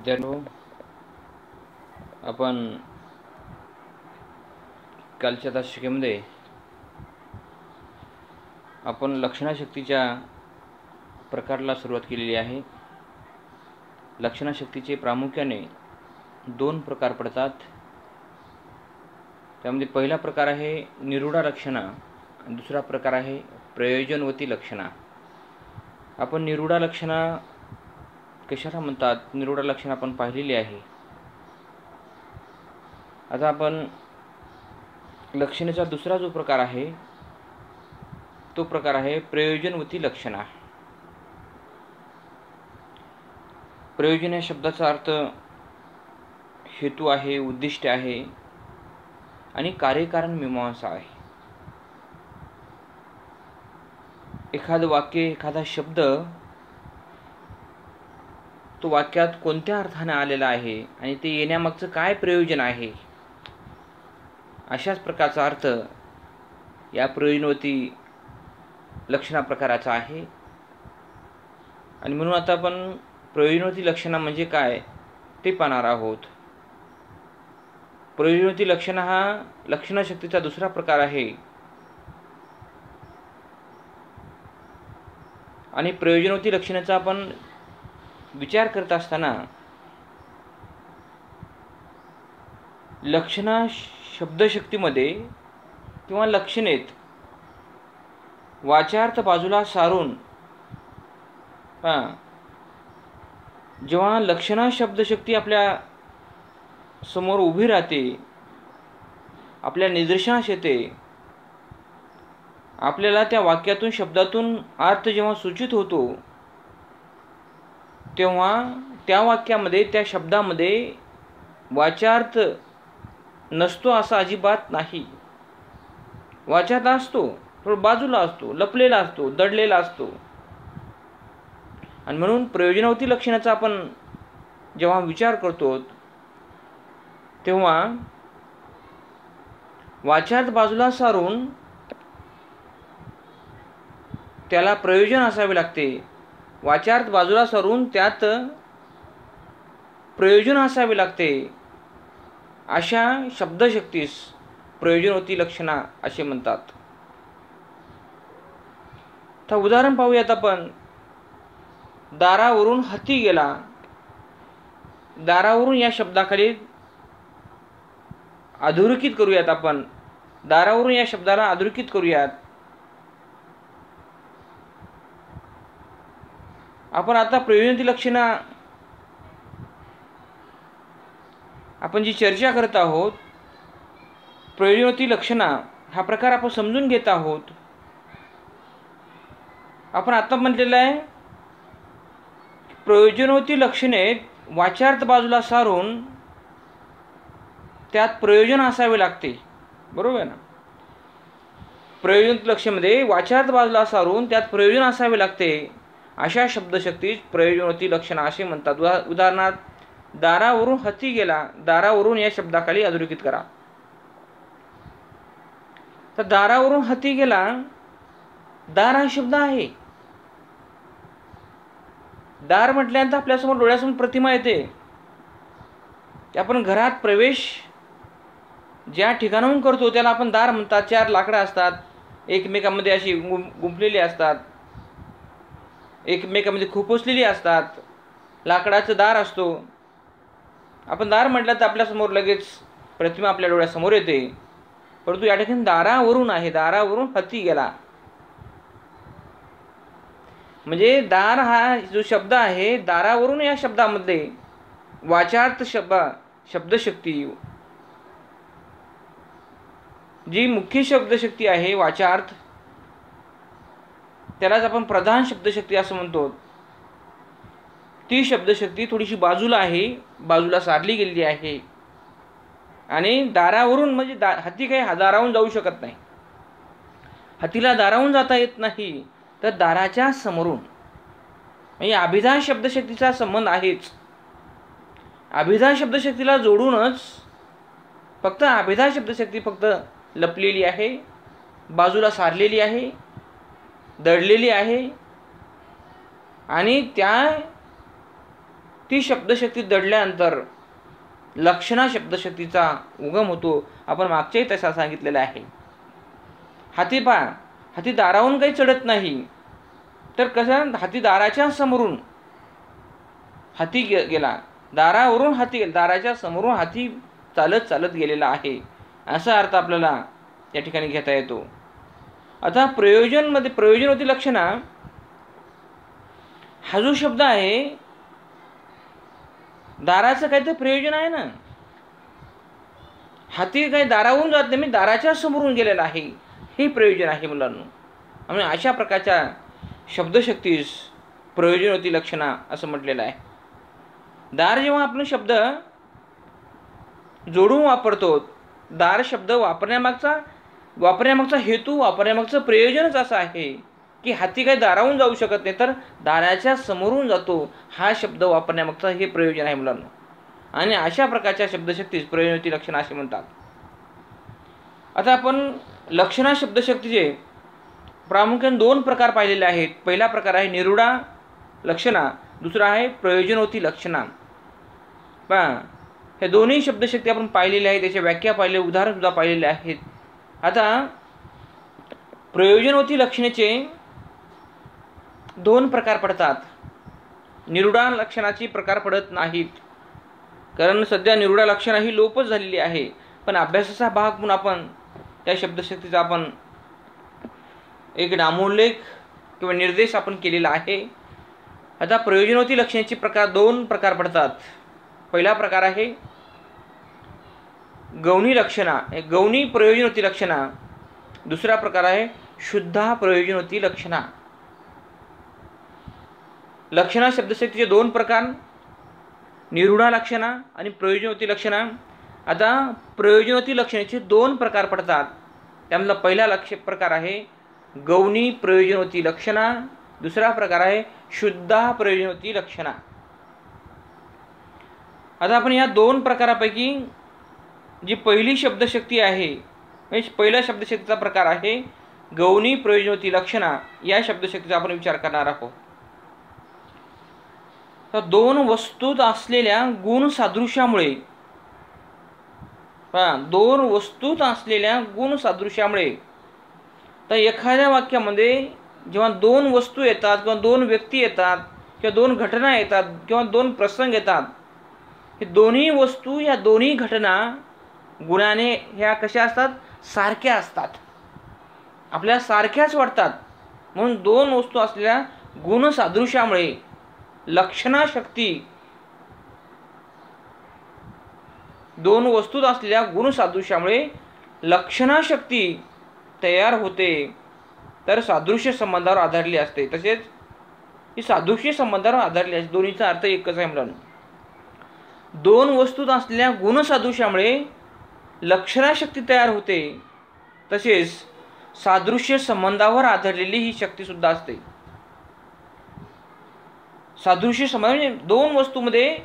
विद्यार्थी आपण कालच्या तासिकेमध्ये आपण लक्षणाशक्तीच्या प्रकारला सुरुवात केलेली आहे। लक्षणाशक्तीचे प्रामुख्याने दोन प्रकार पडतात। त्यामध्ये पहिला प्रकार आहे निरूढा लक्षणा आणि दुसरा प्रकार आहे प्रयोजनवती लक्षणा। आपण निरूढा लक्षणा कशाला म्हणतात, निरूढा लक्षणा आपण पाहिलेली आहे। आता आपण लक्षणेचा दुसरा जो प्रकार आहे तो प्रकार आहे प्रयोजनवती लक्षणा। प्रयोजन या शब्दाचा अर्थ हेतू आहे, उद्दिष्ट आहे आणि कार्यकारण मीमांसा आहे। एखादं वाक्य, एखादा शब्द तो वाक्यात कोणत्या अर्थाने आलेला आहे आणि ते येण्यामागचं काय प्रयोजन आहे, अशाच प्रकारचा अर्थ या प्रयोजनवती लक्षणा प्रकाराचा आहे। आणि म्हणून आता आपण प्रयोजनवती लक्षणा म्हणजे काय ते पाहणार आहोत। प्रयोजनवती लक्षणा हा लक्षणशक्तीचा दुसरा प्रकार आहे आणि प्रयोजनवती लक्षणाचा आपण विचार करत असताना लक्षणा शब्दशक्तीमध्ये किंवा लक्षणेत वाचार्थ बाजूला सारून जेव्हा लक्षणा शब्दशक्ती आपल्या समोर उभी राहते, आपल्या निदर्शनास येते, आपल्याला त्या वाक्यातून शब्दातून अर्थ जेव्हा सूचित होतो तेव्हा त्या वाक्यामध्ये, त्या शब्दामध्ये वाचार्थ नसतो असं अजिबात नाही। वाचार्थ असतो, थोडा बाजूला असतो, लपलेला असतो, दडलेला असतो। आणि म्हणून प्रयोजनवती लक्षणाचा आपण जेव्हा विचार करतो तेव्हा वाचार्थ बाजूला सारून त्याला प्रयोजन असावे लागते। वाचार्थ बाजूला सारून त्यात प्रयोजन असावे लागते। अशा शब्दशक्तीस प्रयोजनवती लक्षणा असे म्हणतात। तर उदाहरण पाहूयात आपण। दारावरून हाती गेला। दारावरून या शब्दाखाली अधोरेखित करूयात आपण। दारावरून या शब्दाला अधोरेखित करूयात। आपण आता प्रयोजनवती लक्षणा आपण जी चर्चा करत आहोत, प्रयोजनवती लक्षणा हा प्रकार आपण समजून घेत आहोत। आपण आता म्हटलेलं आहे प्रयोजनवती लक्षणे वाचार्थ बाजूला सारून त्यात प्रयोजन असावे लागते, बरोबर आहे ना। प्रयोजनवती लक्षणामध्ये वाचार्थ बाजूला सारून त्यात प्रयोजन असावे लागते, अशा शब्दशक्तीस प्रयोजनवती लक्षणा असे म्हणतात। उदाहरणार्थ दारावरून हाती गेला। दारावरून या शब्दाखाली अधोरेखित करा। तर दारावरून हाती गेला, दार हा शब्द आहे। दार म्हटल्यानंतर आपल्यासमोर डोळ्यासमोर प्रतिमा येते की आपण घरात प्रवेश ज्या ठिकाणाहून करतो त्याला आपण दार म्हणतात। चार लाकडं असतात, एकमेकांमध्ये अशी गुंफलेली असतात, एकमेकांमध्ये खुपसलेली असतात, लाकडाचं दार असतो। आपण दार म्हटलं तर आपल्यासमोर लगेच प्रतिमा आपल्या डोळ्यासमोर येते। परंतु या ठिकाणी दारावरून आहे, दारावरून हाती गेला म्हणजे दार हा जो शब्द आहे, दारावरून या शब्दामध्ये वाचार्थ शब्दशक्ती जी मुख्य शब्दशक्ती आहे, वाचार्थ, त्यालाच आपण प्रधान शब्दशक्ती असं म्हणतो। ती शब्दशक्ती थोडीशी बाजूला आहे, बाजूला सारली गेलेली आहे। आणि दारावरून म्हणजे हाती काही दारावरून जाऊ शकत नाही। हातीला दारावरून जाता येत नाही, तर दाराच्या समोरून म्हणजे अभिधा शब्दशक्तीचा संबंध आहेच। अभिधा शब्दशक्तीला जोडूनच फक्त अभिधा शब्दशक्ती फक्त लपलेली आहे, बाजूला सारलेली आहे, दडलेली आहे आणि ती शब्दशक्ती दडल्यानंतर लक्षणा शब्दशक्तीचा उगम होतो. आपण मागच्याही तसा सांगितलेला आहे. हाती दारावरून काही चढत नाही, तर कसं हाती दाराच्या समोरून हाती गेला, दारावरून हाती गेला, दाराच्या समोरून हाती चालत चालत गेलेला आहे, असा अर्थ आपल्याला या ठिकाणी घेता येतो. आता प्रयोजनवती लक्षणा हा जो शब्द आहे, दाराचं काहीतरी प्रयोजन आहे ना. हाती काही दारावरून जात नाही, मी दाराच्या समोरून गेलेला आहे, हे प्रयोजन आहे मुलांनो. आणि अशा प्रकारच्या शब्दशक्तीस प्रयोजनवती लक्षणा असं म्हटलेलं आहे. दार जेव्हा आपण शब्द जोडून वापरतो, दार शब्द वापरण्यामागचा हेतू, वापरण्यामागचं प्रयोजनच असं आहे की हाती काही दारावून जाऊ शकत नाही, तर दाराच्या समोरून जातो. हा शब्द वापरण्यामागचा हे प्रयोजन आहे मुलांना. आणि अशा प्रकारच्या शब्दशक्तीस प्रयोजनवती लक्षणा असे म्हणतात. आता आपण लक्षणा शब्दशक्तीचे प्रामुख्याने 2 प्रकार पाहिलेले आहेत. पहिला प्रकार आहे निरूढा लक्षणा, दुसरा आहे प्रयोजनवती लक्षणा. पहा, हे दोन्ही शब्दशक्ती आपण पाहिलेले आहेत, त्याच्या व्याख्या पाहिले, उदाहरण सुद्धा पाहिलेले आहेत. आता प्रयोजनवती लक्षणेचे 2 प्रकार पडतात. निरूढा लक्षणाचे प्रकार पडत नाहीत, कारण सध्या निरूढा लक्षणा ही लोपच झालेली आहे. पण अभ्यासाचा भाग म्हणून आपण त्या शब्दशक्तीचा आपण एक नामोल्लेख किंवा निर्देश आपण केलेला आहे. आता प्रयोजनवती लक्षणाचे प्रकार 2 प्रकार पडतात. पहिला प्रकार आहे गौणी लक्षणा, गौणी प्रयोजनवती लक्षणा. दुसरा प्रकार आहे शुद्धा प्रयोजनवती लक्षणा. लक्षणा शब्दशक्तीचे 2 प्रकार, निरूढा लक्षणा आणि प्रयोजनवती लक्षणा. आता प्रयोजनवती लक्षणाचे 2 प्रकार पडतात. त्यामधला पहिला प्रकार आहे गौणी प्रयोजनवती लक्षणा, दुसरा प्रकार आहे शुद्धा प्रयोजनवती लक्षणा. आता आपण या 2 प्रकारापैकी जी पहिली शब्दशक्ती आहे, म्हणजे पहिला शब्दशक्तीचा प्रकार आहे गौणी प्रयोजनवती लक्षणा, या शब्दशक्तीचा आपण विचार करणार आहोत. तर 2 वस्तूत असलेल्या गुण सादृश्यामुळे, 2 वस्तूत असलेल्या गुण सादृश्यामुळे, तर एखाद्या वाक्यामध्ये जेव्हा 2 वस्तू येतात किंवा 2 व्यक्ती येतात किंवा 2 घटना येतात किंवा 2 प्रसंग येतात, हे दोन्ही वस्तू, या दोन्ही घटना गुणाने ह्या कशा असतात, सारख्या असतात, आपल्याला सारख्याच वाटतात. म्हणून 2 वस्तू असलेल्या गुण सादृश्यामुळे लक्षणा शक्ती, 2 वस्तूत असलेल्या गुण सादृश्यामुळे लक्षणा शक्ती तयार होते. तर सादृश्य संबंधावर आधारली असते. तसेच ही सादृश्य संबंधावर आधारली असते. दोन्हीचा अर्थ एकच आहे मुलांनो. 2 वस्तूत असलेल्या गुण सादृश्यामुळे लक्षणा शक्ती तयार होते. तसेच सादृश्य संबंधावर आधारलेली ही शक्ती सुद्धा असते. सादृश्य संबंध म्हणजे 2 वस्तूमध्ये,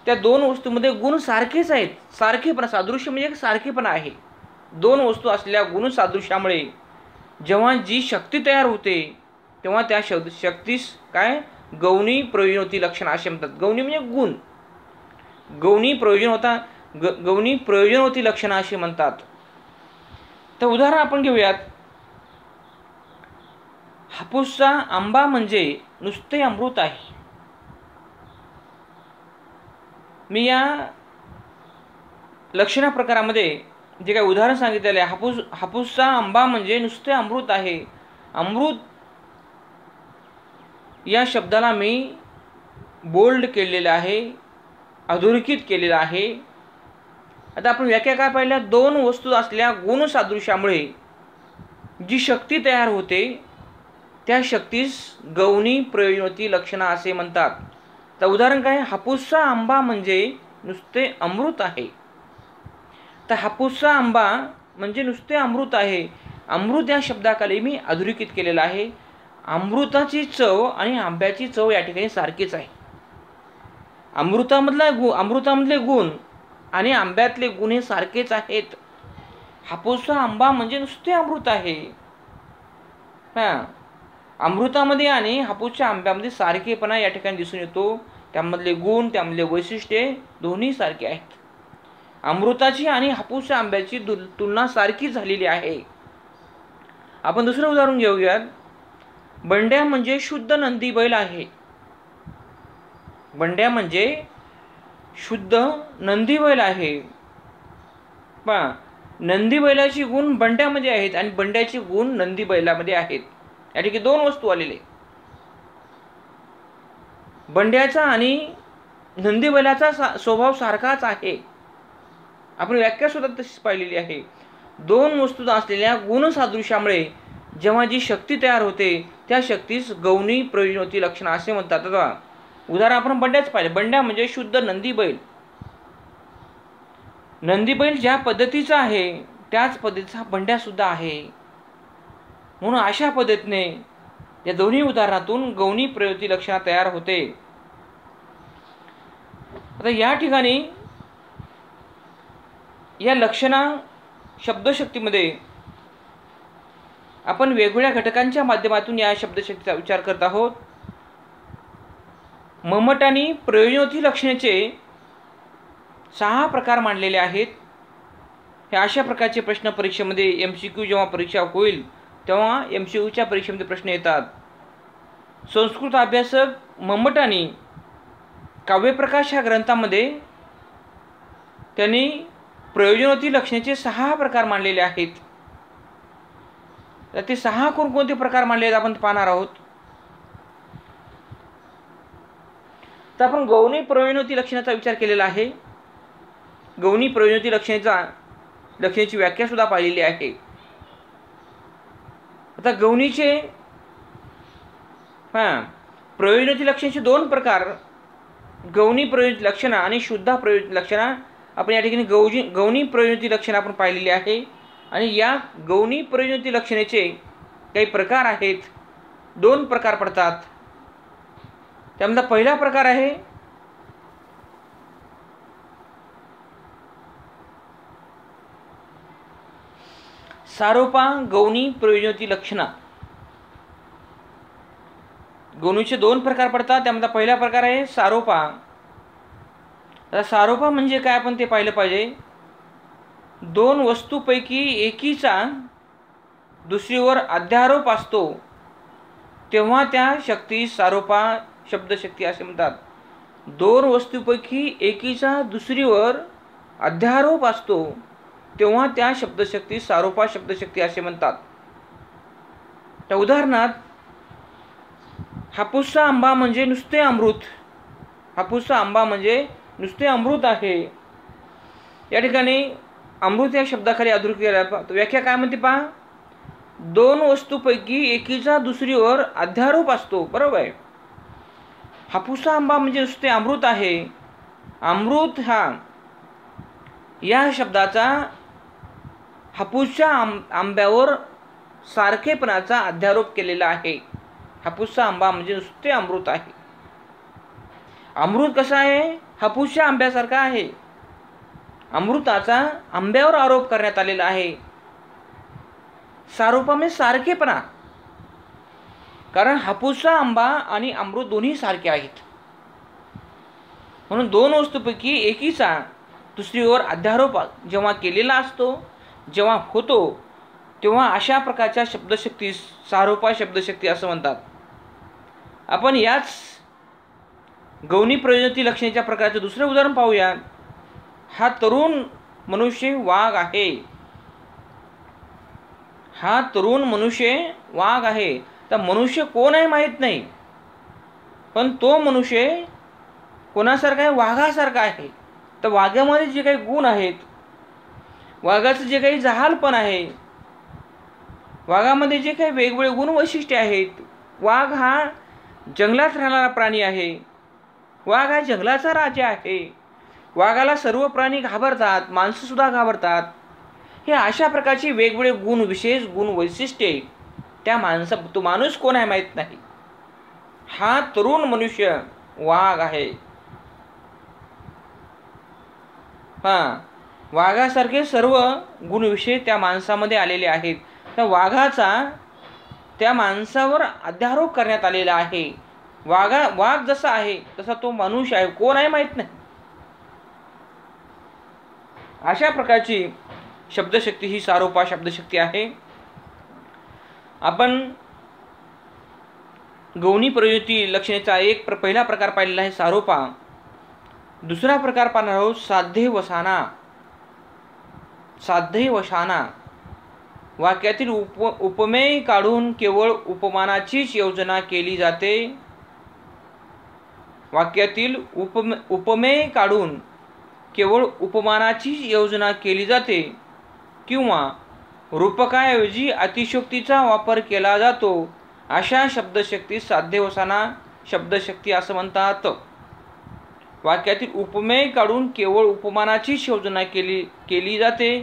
त्या 2 वस्तूमध्ये गुण सारखेच आहेत, सारखेपणा, सादृश्य म्हणजे सारखेपणा आहे. 2 वस्तू असलेल्या गुण सादृश्यामुळे जेव्हा जी शक्ती तयार होते, तेव्हा त्या शक्तीस काय गौणी प्रयोजनवती लक्षणा असे म्हणतात. गौणी म्हणजे गुण, गौणी प्रयोजनवती लक्षणा असे म्हणतात. तर उदाहरण आपण घेऊयात. हापूसचा आंबा म्हणजे नुसते अमृत आहे. मी या लक्षणा प्रकारामध्ये जे काही उदाहरण सांगितलेले आहे, हापूसचा आंबा म्हणजे नुसते अमृत आहे. अमृत या शब्दाला मी बोल्ड केलेलं आहे, अधोरेखित केलेलं आहे. आता आपण व्याख्या काय पाहिल्या, 2 वस्तू असलेल्या गुण सादृश्यामुळे जी शक्ती तयार होते, त्या शक्तीस गौणी प्रयोजनवती लक्षणा असे म्हणतात. तर उदाहरण काय, हापूसचा आंबा म्हणजे नुसते अमृत आहे. तर हापूसचा आंबा म्हणजे नुसते अमृत आहे. अमृत या शब्दाखाली मी अधोरेखित केलेला आहे. अमृताची चव आणि आंब्याची चव या ठिकाणी सारखीच आहे. अमृतामधले गुण आणि आंब्यातले गुण हे सारखेच आहेत. हापूसचा आंबा म्हणजे नुसते अमृत आहे. अमृतामध्ये आणि हापूसच्या आंब्यामध्ये सारखेपणा या ठिकाणी दिसून येतो. त्यामधले गुण, त्यामधले वैशिष्ट्ये दोन्ही सारखे आहेत. अमृताची आणि हापूस आंब्याची तुलना सारखी झालेली आहे. आपण दुसरं उदाहरण घेऊयात. बंड्या म्हणजे शुद्ध नंदी बैल आहे. बंड्या म्हणजे शुद्ध नंदी बैल आहे. पहा, नंदी बैलाची गुण बंड्यामध्ये आहेत आणि बंड्याचे गुण नंदी बैलामध्ये आहेत. या ठिकाणी दोन वस्तू आलेले. बंड्याचा आणि नंदी बैलाचा स्वभाव सारखाच आहे. आपण व्याख्या सुद्धा तशीच पाहिलेली आहे. दोन वस्तू असलेल्या गुणसादृश्यामुळे जेव्हा जी शक्ती तयार होते त्या शक्तीस गौणी प्रयोजनवती लक्षण असे म्हणतात. आता उदाहरण आपण बंड्याच पाहिले. बंड्या म्हणजे शुद्ध नंदी बैल. नंदी बैल ज्या पद्धतीचा आहे त्याच पद्धतीचा बंड्या सुद्धा आहे. म्हणून अशा पद्धतीने या दोन्ही उदाहरणातून गौणी प्रयोजनवती लक्षण तयार होते. आता या ठिकाणी या लक्षणा शब्दशक्तीमध्ये आपण वेगवेगळ्या घटकांच्या माध्यमातून या शब्दशक्तीचा विचार करत आहोत. मम्मट आणि प्रयोजनवती लक्षणाचे 6 प्रकार मांडलेले आहेत. हे अशा प्रकारचे प्रश्न परीक्षेमध्ये MCQ जेव्हा परीक्षा होईल तेव्हा MCQच्या परीक्षेमध्ये प्रश्न येतात. संस्कृत अभ्यासक मम्मटांनी काव्यप्रकाश ह्या ग्रंथामध्ये त्यांनी प्रयोजनवती लक्षणाचे 6 प्रकार मांडलेले आहेत. तर ते 6 कोणकोणते प्रकार मांडले आहेत आपण पाहणार आहोत. तर आपण गौणी प्रयोजनवती लक्षणाचा विचार केलेला आहे. गौणी प्रयोजनवती लक्षणाची व्याख्या सुद्धा पाहिलेली आहे. आता गौणीचे प्रयोजनवती लक्षणाचे 2 प्रकार, गौणी प्रयोजनवती लक्षणा आणि शुद्ध प्रयोजनवती लक्षणा. आपण या ठिकाणी गौणी प्रयोजनवती लक्षण आपण पाहिलेली आहे. आणि या गौणी प्रयोजनवती लक्षणाचे काही प्रकार आहेत. 2 प्रकार पडतात. त्यामधला पहिला प्रकार आहे सारोपा गौणी प्रयोजनवती लक्षणा. गौणीचे 2 प्रकार पडतात. त्यामधला पहिला प्रकार आहे सारोपा. आता सारोपा म्हणजे काय आपण ते पाहिलं पाहिजे. 2 वस्तूपैकी एकीचा दुसरीवर अध्यारोप असतो तेव्हा त्या शक्तीस सारोपा शब्दशक्ती असे म्हणतात. 2 वस्तूपैकी एकीचा दुसरीवर अध्यारोप असतो तेव्हा त्या शब्दशक्ती सारोपा शब्दशक्ती असे म्हणतात. त्या उदाहरणात हापूसचा आंबा म्हणजे नुसते अमृत. हापूसचा आंबा म्हणजे नुसते अमृत आहे. या ठिकाणी अमृत या शब्दाखाली अधोरेखित व्याख्या काय म्हणते पहा. 2 वस्तूपैकी एकीचा दुसरीवर अध्यारोप असतो. बरोबर आहे. हापूसचा आंबा म्हणजे नुसते अमृत आहे. अमृत हा या शब्दाचा हापूसच्या आंब्यावर सारखेपणाचा अध्यारोप केलेला आहे. हापूसचा आंबा म्हणजे नुसते अमृत आहे. अमृत कसा आहे? हापूसच्या आंब्यासारखा आहे. अमृताचा आंब्यावर आरोप करण्यात आलेला आहे. सारोपा म्हणजे सारखेपणा. कारण हापूसचा आंबा आणि अमृत दोन्ही सारखे आहेत. म्हणून 2 वस्तूपैकी एकीचा दुसरीवर अध्यारोप जेव्हा केलेला असतो, जेव्हा होतो, तेव्हा अशा प्रकारच्या शब्दशक्ती सारोपा शब्दशक्ती असं म्हणतात. आपण याच गौणी प्रयोजनवती लक्षणाच्या प्रकारचे दुसरे उदाहरण पाहूया. हा तरुण मनुष्य वाघ आहे. हा तरुण मनुष्य वाघ आहे. तर मनुष्य कोण आहे माहीत नाही, पण तो मनुष्य कोणासारखा आहे? वाघासारखा आहे. तर वाघामध्ये जे काही गुण आहेत, वाघाचं जे काही जहालपण आहे, वाघामध्ये जे काही वेगवेगळे गुण वैशिष्ट्ये आहेत. वाघ हा जंगलात राहणारा प्राणी आहे. वाघ हा जंगलाचा राजा आहे. वाघाला सर्व प्राणी घाबरतात, माणसंसुद्धा घाबरतात. हे अशा प्रकारचे वेगवेगळे गुण, विशेष गुण, वैशिष्ट्ये त्या तो माणूस कोण आहे माहीत नाही. हा तरुण मनुष्य वाघ आहे. वाघासारखे सर्व गुणविशेष त्या माणसामध्ये आलेले आहेत. त्या वाघाचा त्या माणसावर अध्यारोप करण्यात आलेला आहे. वाघ जसा आहे तसा तो मनुष्य आहे, कोण आहे माहित नाही. अशा प्रकारची शब्दशक्ती ही सारोपा शब्दशक्ती आहे. आपण गौणी प्रयुक्ती लक्षणेचा एक पहिला प्रकार पाहिलेला आहे सारोपा. दुसरा प्रकार पाहणार आहोत साध्ये वसाना. साध्ये वसाना वाक्यातील उपमेय काढून केवळ उपमानाचीच योजना केली जाते. वाक्यातील उपमेय काढून केवळ उपमानाचीच योजना केली जाते किंवा रूपकाऐवजी अतिशयोक्तीचा वापर केला जातो. अशा शब्दशक्ती साध्यवसाना शब्दशक्ती असं म्हणतात. वाक्यातील उपमेय काढून केवळ उपमानाचीच योजना केली जाते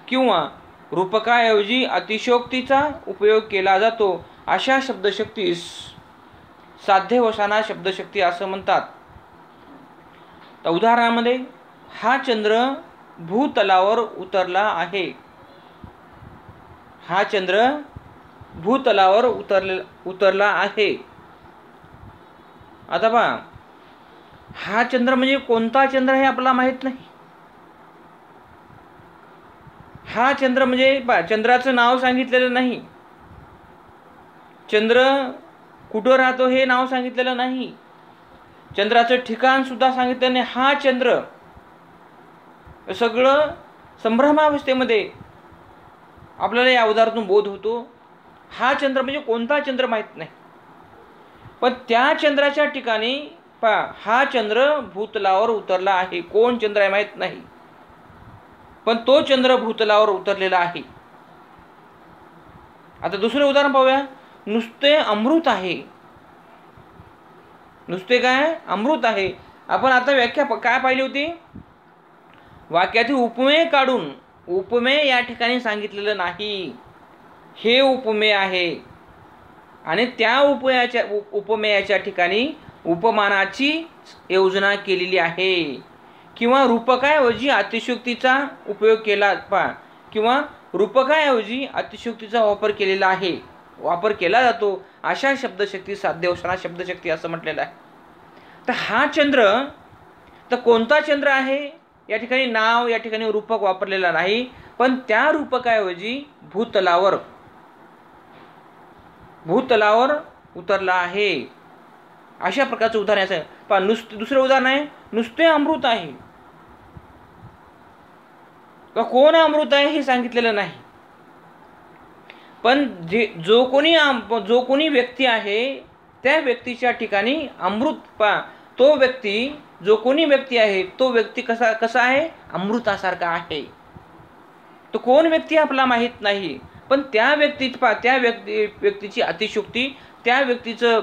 किंवा रूपकाऐवजी अतिशयोक्तीचा उपयोग केला जातो. अशा शब्दशक्तीस साध्यवसाना शब्दशक्ती असं म्हणतात. तर उदाहरणामध्ये हा चंद्र भूतलावर उतरला आहे. हा चंद्र भूतलावर उतरला आहे. आता पहा, हा चंद्र म्हणजे कोणता चंद्र हे आपल्याला माहित नाही. हा चंद्र म्हणजे पहा, चंद्राचं नाव सांगितलेलं नाही. चंद्र कुठं राहतो हे नाव सांगितलेलं नाही. चंद्राचं ठिकाण सुद्धा सांगितलं नाही. हा चंद्र सगळं संभ्रमावस्थेमध्ये आपल्याला या उदाहरणातून बोध होतो. हा चंद्र म्हणजे कोणता चंद्र माहीत नाही. पण त्या चंद्राच्या ठिकाणी पहा, हा चंद्र भूतलावर उतरला आहे. कोण चंद्र आहे माहीत नाही, पण तो चंद्र भूतलावर उतरलेला आहे. आता दुसरे उदाहरण पाहूया. नुसते अमृत आहे. नुसते काय अमृत आहे. आपण आता व्याख्या काय पाहिली होती. वाक्यातील उपमेय काढून, उपमेय या ठिकाणी सांगितलेलं नाही. हे उपमेय आहे आणि त्या उपमेयाच्या ठिकाणी उपमानाची योजना केलेली आहे किंवा रूपकाऐवजी अतिशयोक्तीचा उपयोग केला किंवा रूपकाऐवजी अतिशयोक्तीचा वापर केला जातो. अशा शब्दशक्ती साध्यवसाना शब्दशक्ती असं म्हटलेलं आहे. तर हा चंद्र तर कोणता चंद्र आहे या ठिकाणी नाव या ठिकाणी रूपक वापरलेला नाही, पण त्या रूपकाऐवजी भूतलावर उतरला आहे. अशा प्रकारचं उदाहरण आहे. पण दुसरं उदाहरण आहे नुसते अमृत आहे. कोण अमृत आहे हे सांगितलेलं नाही, पण जो कोणी व्यक्ती आहे त्या व्यक्तीच्या ठिकाणी अमृत तो व्यक्ती जो कोणी व्यक्ती आहे तो व्यक्ती कसा आहे अमृतासारखा आहे. तो कोण व्यक्ती आपला माहित नाही, पण त्या व्यक्तीची अतिशयोक्ती त्या व्यक्तीचं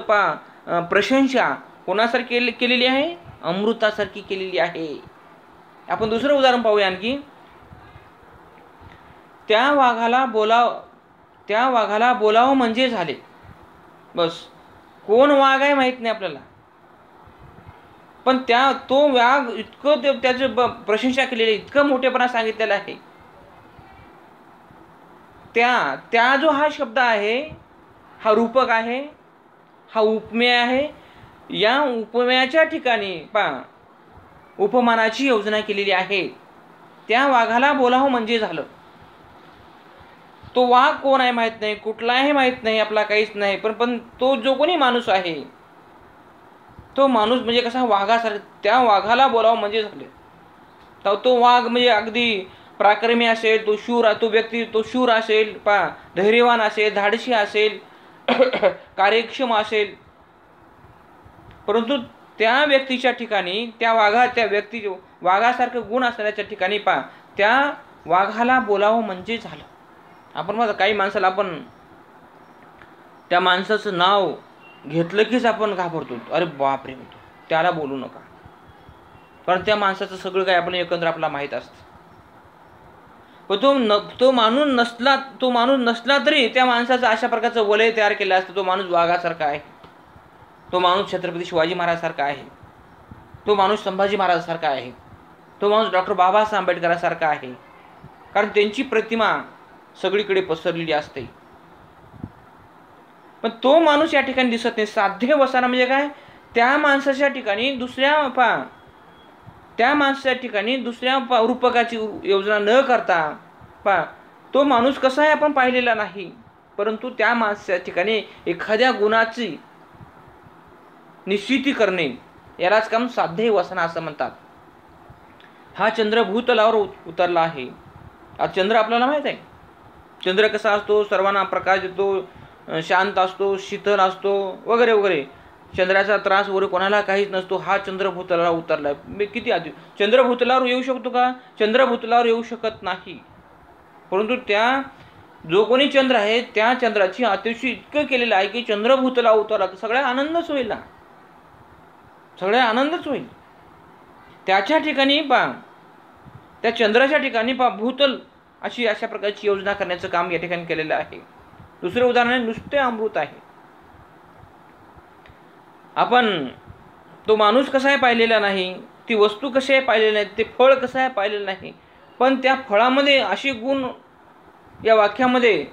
प्रशंसा कोणासारखी केलेली आहे अमृतासारखी केलेली आहे. आपण दुसरं उदाहरण पाहूया आणखी. त्या वाघाला बोलावं म्हणजे झाले. बस कोण वाघ आहे माहित नाही आपल्याला, पण तो वाघ इतकं त्याचं प्रशंसा केलेली, इतकं मोठेपणा सांगितलेला आहे. त्या जो हा शब्द आहे हा रूपक आहे, हा उपमेय आहे. या उपमेयाच्या ठिकाणी उपमानाची योजना केलेली आहे. त्या वाघाला बोलावं म्हणजे झालं. तो वाघ कोण आहे माहित नाही, कुठला आहे माहित नाही, आपला काहीच नाही, पण तो जो कोणी माणूस आहे तो माणूस म्हणजे कसा वाघासारखा. त्या वाघाला बोलावं म्हणजे झाले. तर तो वाघ म्हणजे अगदी पराक्रमी असेल, तो व्यक्ती शूर असेल, धैर्यवान असेल, धाडसी असेल, कार्यक्षम असेल, परंतु त्या व्यक्तीच्या ठिकाणी त्या वाघासारखं गुण असण्याच्या ठिकाणी त्या वाघाला बोलावं म्हणजे झालं. आपण बघा काही माणसाला आपण त्या माणसाचं नाव घेतलं कीच आपण घाबरतो, अरे बापरे म्हणतो, त्याला बोलू नका. कारण त्या माणसाचं सगळं काही आपण एकंदर आपल्याला माहीत असतं. पण तो माणूस नसला तरी त्या माणसाचं अशा प्रकारचं वलय तयार केलं असतं. तो माणूस वाघासारखा आहे, तो माणूस छत्रपती शिवाजी महाराजांसारखा आहे, तो माणूस संभाजी महाराजांसारखा आहे, तो माणूस डॉक्टर बाबासाहेब आंबेडकरांसारखा आहे. कारण त्यांची प्रतिमा सगळीकडे पसरलेली असते. पण तो माणूस या ठिकाणी दिसत नाही. साध्य वसाना म्हणजे काय, त्या माणसाच्या ठिकाणी दुसऱ्या रूपकाची योजना न करता तो माणूस कसा आहे आपण पाहिलेला नाही, परंतु त्या माणसाच्या ठिकाणी एखाद्या गुणाची निश्चिती करणे, यालाच काम साध्य वसना असं म्हणतात. हा चंद्र भूतलावर उतरला आहे. आज चंद्र आपल्याला माहित आहे. चंद्र कसा असतो, सर्वांना प्रकाश देतो, शांत असतो, शीतल असतो वगैरे वगैरे. चंद्राचा त्रास वगैरे कोणाला काहीच नसतो. हा चंद्र भूतलावर उतरलाय. मी किती आधी चंद्र भूतलावर येऊ शकतो का? चंद्र भूतलावर येऊ शकत नाही. परंतु त्या जो कोणी चंद्र आहे त्या चंद्राची अतिशय इतकं केलेलं आहे की चंद्र भूतलावर उतरला तर सगळ्या आनंदच होईल ना, सगळ्या आनंदच होईल. त्याच्या ठिकाणी त्या चंद्राच्या ठिकाणी भूतल अशा प्रकारची योजना करण्याचं काम या ठिकाणी केलेलं आहे. दुसरं उदाहरण आहे नुसते अमृत आहे. आपण तो माणूस कसा आहे पाहिलेला नाही, ती वस्तू कशी आहे पाहिलेली नाही, ते फळ कसं आहे पाहिलेलं नाही, पण त्या फळामध्ये असे गुण या वाक्यामध्ये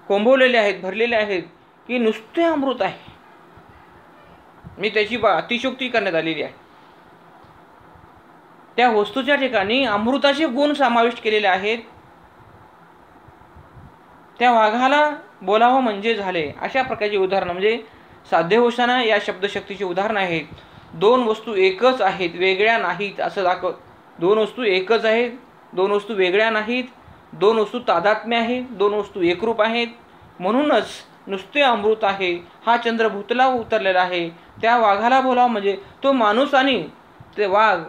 कोंबवलेले आहेत, भरलेले आहेत की नुसते अमृत आहे. मी त्याची अतिशयोक्ती करण्यात आलेली आहे. त्या वस्तूच्या ठिकाणी अमृताचे गुण समाविष्ट केलेले आहेत. त्या वाघाला बोलावं म्हणजे झाले, अशा प्रकारचे उदाहरण म्हणजे साध्यवसाना या शब्दशक्तीचे उदाहरण आहेत. दोन वस्तू एकच आहेत, वेगळ्या नाहीत असं दाखव. दोन वस्तू एकच आहेत, दोन वस्तू वेगळ्या नाहीत, दोन वस्तू तादात्म्य आहेत, दोन वस्तू एकरूप आहेत. म्हणूनच नुसते अमृत आहे. हा चंद्र भूतलावर उतरलेला आहे. त्या वाघाला बोलावं म्हणजे तो माणूस आणि ते वाघ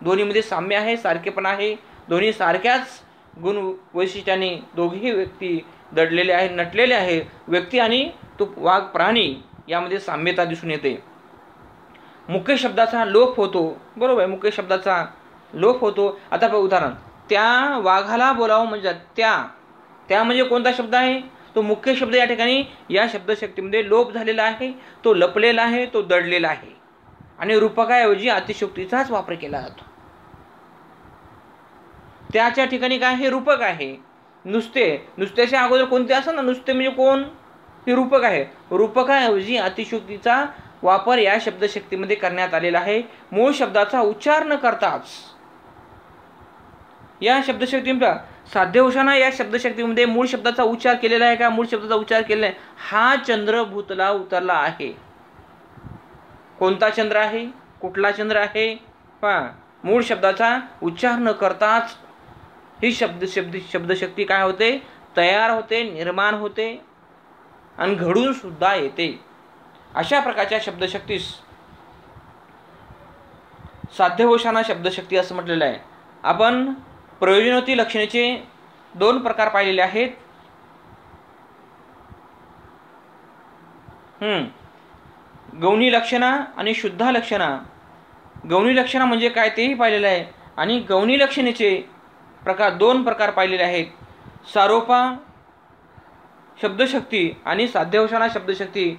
दोन्हीमध्ये साम्य आहे, सारखेपणा आहे. दोन्ही सारख्याच गुण वैशिष्ट्याने दोघेही व्यक्ती दडलेले आहेत, नटलेले आहे. व्यक्ती आणि तो वाघ प्राणी यामध्ये साम्यता दिसून येते. मुख्य शब्दाचा लोप होतो. बरोबर आहे, मुख्य शब्दाचा लोप होतो. आता उदाहरण, त्या वाघाला बोलावं म्हणजे त्या म्हणजे कोणता शब्द आहे? तो मुख्य शब्द या ठिकाणी या शब्दशक्तीमध्ये लोप झालेला आहे, तो लपलेला आहे, तो दडलेला आहे आणि रूपकाऐवजी अतिशयोक्तीचाच वापर केला जातो. त्याच्या ठिकाणी काय हे रूपक आहे. नुसत्याच्या अगोदर कोणते असं ना, नुसते म्हणजे कोण? हे रूपक आहे. रूपकाऐवजी अतिशयोक्तीचा वापर या शब्दशक्तीमध्ये करण्यात आलेला आहे. मूळ शब्दाचा उच्चार न करताच या शब्दशक्तीमध्ये साध्यवसाना या शब्दशक्तीमध्ये मूळ शब्दाचा उच्चार केलेला आहे का? मूळ शब्दाचा उच्चार केलेला आहे. हा चंद्र भूतला उतरला आहे. कोणता चंद्र आहे? कुठला चंद्र आहे? मूळ शब्दाचा उच्चार न करताच ही शब्दशक्ती काय होते? तयार होते, निर्माण होते आणि घडून सुद्धा येते. अशा प्रकारच्या शब्दशक्तीस साध्यवसाना शब्दशक्ती असं म्हटलेलं आहे. आपण प्रयोजनवती लक्षणेचे दोन प्रकार पाहिलेले आहेत. गौणी लक्षणा आणि शुद्धा लक्षणा. गौणी लक्षणा म्हणजे काय तेही पाहिलेलं आहे आणि गौणी लक्षणेचे दोन प्रकार पाहिलेले आहेत. सारोपा शब्दशक्ती आणि साध्यवसाना शब्दशक्ती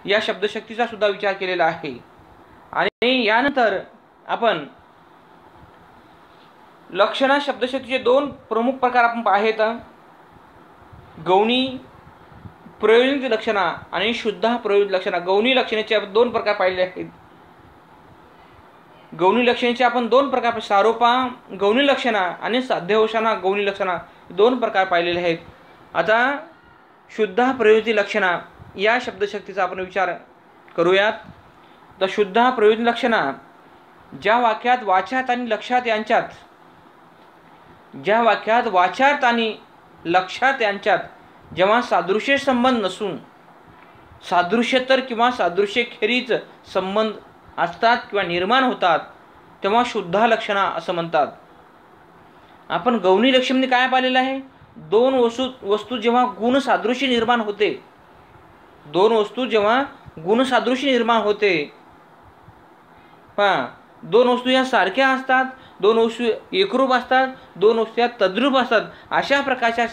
या शब्दशक्तीचा सुद्धा विचार केलेला आहे. आणि यानंतर आपण लक्षणा शब्दशक्तीचे दोन प्रमुख प्रकार आपण पाहत. गौणी प्रयोजनित लक्षणा आणि शुद्धा प्रयोजित लक्षणा. गौणी लक्षणेचे आपण दोन प्रकार पाहिले आहेत. गौणी लक्षणेचे आपण दोन प्रकार, सारोपा गौणी लक्षणा आणि साध्यवसाना गौणी लक्षणा दोन प्रकार पाहिलेले आहेत. आता शुद्धा प्रयोजित लक्षणा या शब्दशक्तीचा आपण विचार करूयात. तर शुद्धा प्रयोजित लक्षणा ज्या वाक्यात वाचार्थ आणि लक्षात यांच्यात जेव्हा सादृश्य संबंध नसून सादृश्यतर किंवा सादृश्यखेरीज संबंध असतात किंवा निर्माण होतात तेव्हा शुद्धा लक्षणा असं म्हणतात. आपण गौणी लक्षणामध्ये काय पाहिलेलं आहे? दोन वस्तू जेव्हा गुणसादृश्य निर्माण होते, दोन वस्तू जेव्हा गुणसादृश्य निर्माण होते, दोन वस्तू या सारख्या असतात, दोन वस्तू एकरूप असतात, दोन वस्तू या तद्रूप असतात. अशा प्रकारच्या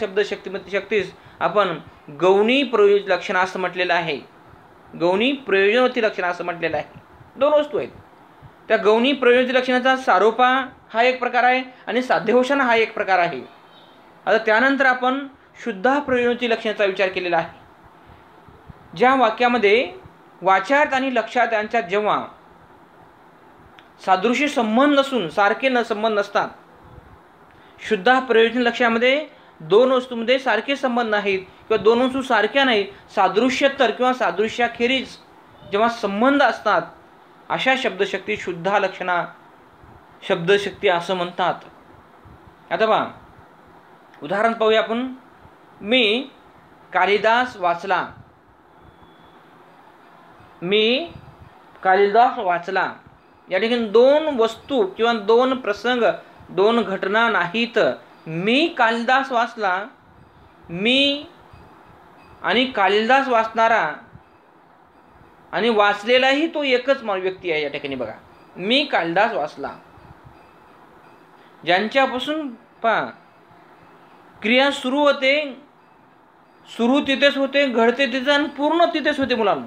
शक्तीस आपण गौणी प्रयोजित लक्षण असं म्हटलेलं आहे. गौणी प्रयोजनवती लक्षण असं म्हटलेलं आहे. दोन वस्तू आहेत. त्या गौणी प्रयोजित लक्षणाचा सारोपा हा एक प्रकार आहे आणि साध्यवसाना हा एक प्रकार आहे. आता त्यानंतर आपण शुद्धा प्रयोजनवती लक्षणाचा विचार केलेला आहे. ज्या वाक्यामध्ये वाच्यार्थ आणि लक्षात यांच्यात जेव्हा सादृश्य संबंध नसून सारखे संबंध नसतात, शुद्ध प्रयोजन लक्षामध्ये दोन वस्तूंमध्ये सारखे संबंध नाहीत किंवा दोन वस्तू सारख्या नाहीत, सादृश्यतर किंवा सादृश्याखेरीज जेव्हा संबंध असतात, अशा शब्दशक्ती शुद्ध लक्षणा शब्दशक्ती असं म्हणतात. आता पहा, उदाहरण पाहूया आपण. मी कालिदास वाचला. मी कालिदास वाचला या ठिकाणी दोन वस्तू किंवा दोन प्रसंग, दोन घटना नाहीत. मी कालिदास वाचला, मी आणि कालिदास वाचणारा आणि वाचलेलाही तो एकच व्यक्ती आहे या ठिकाणी. बघा, मी कालिदास वाचला, ज्यांच्यापासून पहा क्रिया सुरू होते, सुरू तिथेच होते, घडते तिथेच आणि पूर्ण तिथेच होते. मुलांना,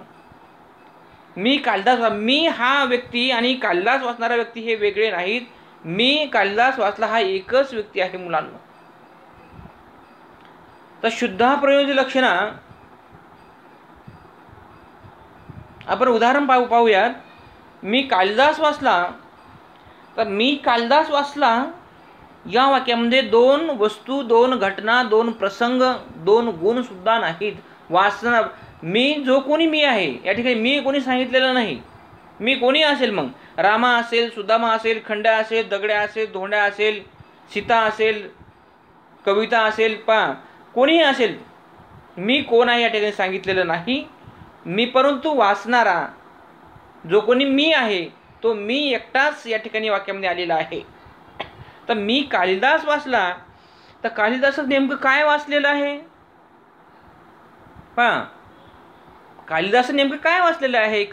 मी कालिदास, मी हा व्यक्ती आणि कालिदास वाचणारा व्यक्ती हे वेगळे नाहीत. मी कालिदास वाचला हा एकच व्यक्ती आहे मुलांना. तर शुद्ध प्रयोजन लक्षणा आपण उदाहरण पाहूयात. मी कालिदास वाचला, तर मी कालिदास वाचला या वाक्यामध्ये दोन वस्तू, दोन घटना, दोन प्रसंग, दोन गुण सुद्धा नाहीत. वाचना मी जो कोणी मी आहे या ठिकाणी मी कोणी सांगितलेलं नाही. मी कोणी असेल, मग रामा असेल, सुदामा असेल, खंड्या असेल, दगड्या असेल, धोंड्या असेल, सीता असेल, कविता असेल, कोणीही असेल, मी कोण आहे या ठिकाणी सांगितलेलं नाही. मी परंतु वाचणारा जो कोणी मी आहे तो मी एकटाच या ठिकाणी वाक्यामध्ये आलेला आहे. तर मी कालिदास वाचला, तर कालिदासाचं नेमकं काय वाचलेलं आहे? कालिदास नेमकं काय वाचलेलं आहे?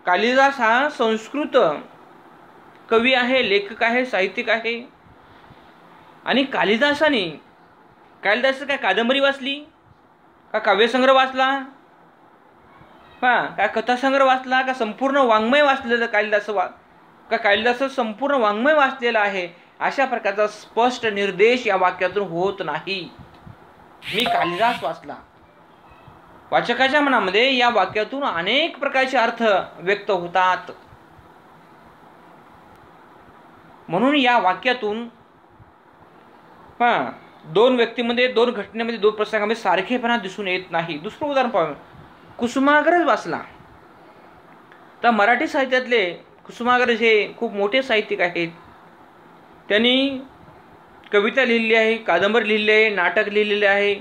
कालिदास हा संस्कृत कवी आहे, लेखक आहे, साहित्यिक आहे. आणि कालिदासाने काय कादंबरी वाचली का काव्यसंग्रह वाचला काय कथासंग्रह वाचला का संपूर्ण वाङ्मय वाचलेलं कालिदासाचं संपूर्ण वाङ्मय वाचलेलं आहे? अशा प्रकारचा स्पष्ट निर्देश या वाक्यातून होत नाही. मी कालिदास वाचला, वाचकाच्या मनामध्ये या वाक्यातून अनेक प्रकारचे अर्थ व्यक्त होतात. म्हणून या वाक्यातून दोन व्यक्तीमध्ये, दोन घटनेमध्ये, दोन प्रसंगामध्ये सारखेपणा दिसून येत नाही. दुसरं उदाहरण पाहू. कुसुमाग्रज वाचला, तर मराठी साहित्यातले कुसुमाग्रज हे खूप मोठे साहित्यिक आहेत. त्यांनी कविता लिहिली आहे, कादंबरी लिहिली आहे, नाटक लिहिलेले आहे,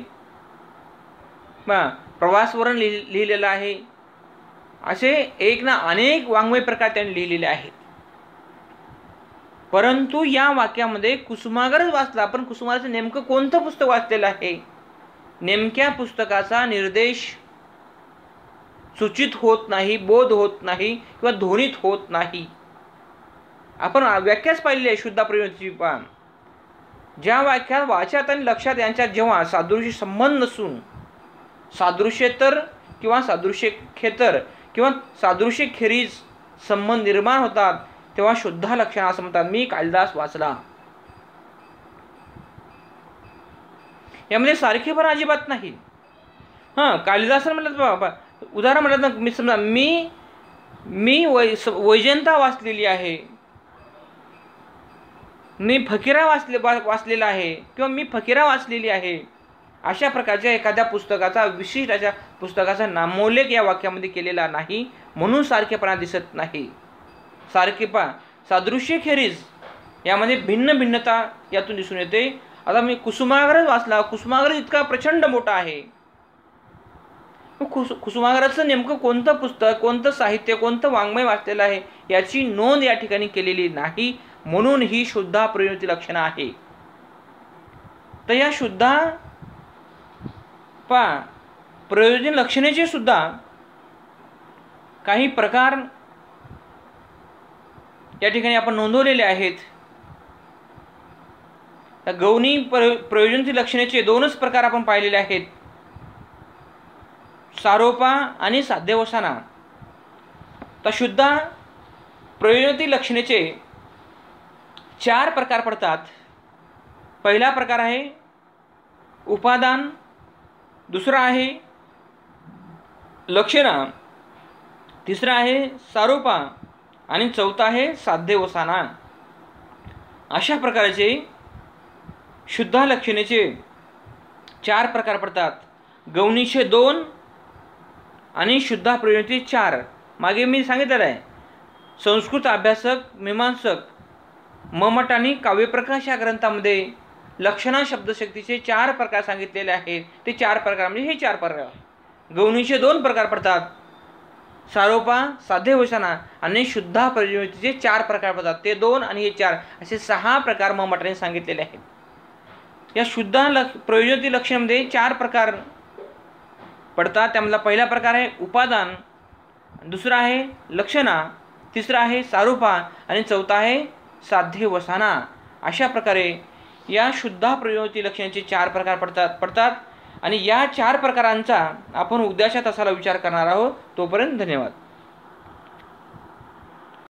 प्रवासवर्णन लिहिलेलं आहे. असे एक ना अनेक वाङ्मय प्रकार त्यांनी लिहिलेले आहेत. परंतु या वाक्यामध्ये कुसुमाग्रज वाचला, पण कुसुमाग्रजचं नेमकं कोणतं पुस्तक वाचलेलं आहे? नेमक्या पुस्तकाचा निर्देश सूचित होत नाही, बोध होत नाही किंवा ध्वनित होत नाही. आपण व्याख्याच पाहिलेली आहे शुद्ध प्रयोजनाची. ज्या वाक्यात वाच्यात आणि लक्षात यांच्यात जेव्हा सादृश्य संबंध नसून सादृश्येतर किंवा सादृश्यखेतर किंवा सादृश्यखेरीज संबंध निर्माण होतात, तेव्हा शुद्ध लक्षण असं म्हणतात. मी कालिदास वाचला, यामध्ये सारखेपणा अजिबात नाही. कालिदास म्हटलं, उदाहरण म्हटलं ना, मी समजा मी वैजयंता वाचलेली आहे, मी फकीरा वाचलेला आहे किंवा मी फकीरा वाचलेली आहे. अशा प्रकारच्या एखाद्या पुस्तकाचा, विशिष्ट अशा पुस्तकाचा नामोल्लेख या वाक्यामध्ये केलेला नाही, म्हणून सारखेपणा दिसत नाही. सादृश्यखेरीज यामध्ये भिन्नता यातून दिसून येते. आता मी कुसुमाग्रज वाचला, कुसुमाग्रज इतका प्रचंड मोठा आहे. कुसुमाग्रजचं नेमकं कोणतं पुस्तक, कोणतं साहित्य, कोणतं वाङ्मय वाचलेलं आहे याची नोंद या ठिकाणी केलेली नाही, म्हणून ही शुद्ध प्रयोजनाची लक्षणं आहे. तर या शुद्ध प्रयोजन लक्षणेचे सुद्धा काही प्रकार या ठिकाणी आपण नोंदवलेले आहेत. गौणी प्रयोजनाची लक्षणेचे दोनच प्रकार आपण पाहिलेले आहेत, सारोपा आणि साध्यवसाना. तर शुद्ध प्रयोजनाची लक्षणेचे 4 प्रकार पडतात. पहिला प्रकार आहे उपादान, दुसरा आहे लक्षणा, तिसरा आहे सारोपा आणि चौथा आहे साध्यवसाना. अशा प्रकारचे शुद्धा लक्षणेचे 4 प्रकार पडतात. गौणीचे 2 आणि शुद्धा प्रयोजनाचे 4. मागे मी सांगितलेलं आहे. संस्कृत अभ्यासक मीमांसक ममट आणि काव्यप्रकाश या ग्रंथामध्ये लक्षणा शब्दशक्तीचे 4 प्रकार सांगितलेले आहेत. ते 4 प्रकार म्हणजे हे 4 प्रकार. गौणीचे 2 प्रकार पडतात, सारोपा, साध्यवसाना आणि शुद्धा प्रयोजनाचे 4 प्रकार पडतात. ते 2 आणि हे 4 असे 6 प्रकार ममटाने सांगितलेले आहेत. या शुद्धा प्रयोजनातील लक्षणामध्ये 4 प्रकार पडतात. त्यामधला पहिला प्रकार आहे उपादान, दुसरा आहे लक्षणा, तिसरा आहे सारोपा आणि चौथा आहे साध्यवसाना. अशा प्रकारे या शुद्धा प्रयोजनातील लक्षणाचे 4 प्रकार पडतात आणि या 4 प्रकारांचा आपण उद्याच्या तासाला विचार करणार आहोत. तोपर्यंत धन्यवाद.